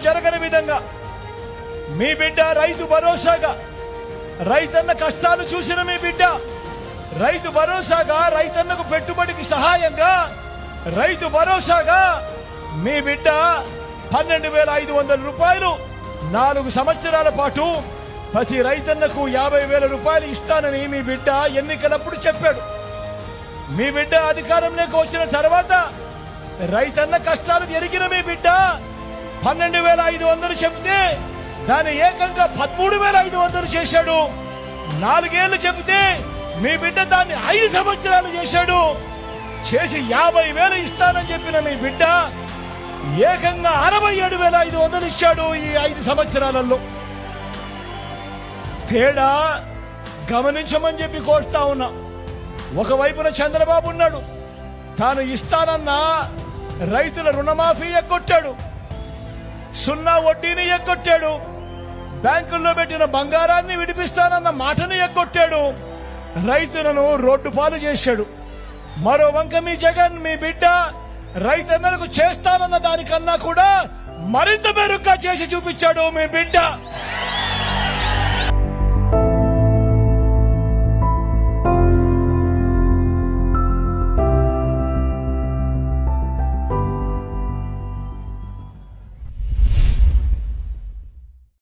జరగని విధంగా మీ బిడ్డ రైతు భరోసాగా, రైతన్న కష్టాలు చూసిన మీ బిడ్డ రైతు భరోసాగా, రైతన్నకు పెట్టుబడికి సహాయంగా రైతు భరోసాగా మీ బిడ్డ 12,500 రూపాయలు 4 సంవత్సరాల పాటు ప్రతి రైతన్నకు 50,000 రూపాయలు ఇస్తానని మీ బిడ్డ ఎన్నికలప్పుడు చెప్పాడు. మీ బిడ్డ అధికారంలోకి వచ్చిన తర్వాత రైతన్న కష్టాలు ఎరిగిన మీ బిడ్డ 12,500 చెప్తే దాన్ని ఏకంగా 13,500 చేశాడు. 4 ఏళ్లు చెబితే మీ బిడ్డ దాన్ని 5 సంవత్సరాలు చేశాడు. చేసి 50,000 ఇస్తానని చెప్పిన మీ బిడ్డ ఏకంగా 67,500 ఇచ్చాడు ఈ 5 సంవత్సరాలలో. తేడా గమనించమని చెప్పి కోరుతా ఉన్నా. ఒకవైపున చంద్రబాబు ఉన్నాడు, తాను ఇస్తానన్న రైతుల రుణమాఫీ ఎగ్గొట్టాడు, 0 వడ్డీని ఎగ్గొట్టాడు, బ్యాంకుల్లో పెట్టిన బంగారాన్ని విడిపిస్తానన్న మాటను ఎగ్గొట్టాడు, రైతులను రోడ్డు పాలు చేశాడు. మరో వంక మీ జగన్ మీ బిడ్డ రైతన్నలకు చేస్తానన్న దానికన్నా కూడా మరింత మెరుగ్గా చేసి చూపించాడు మీ బిడ్డ.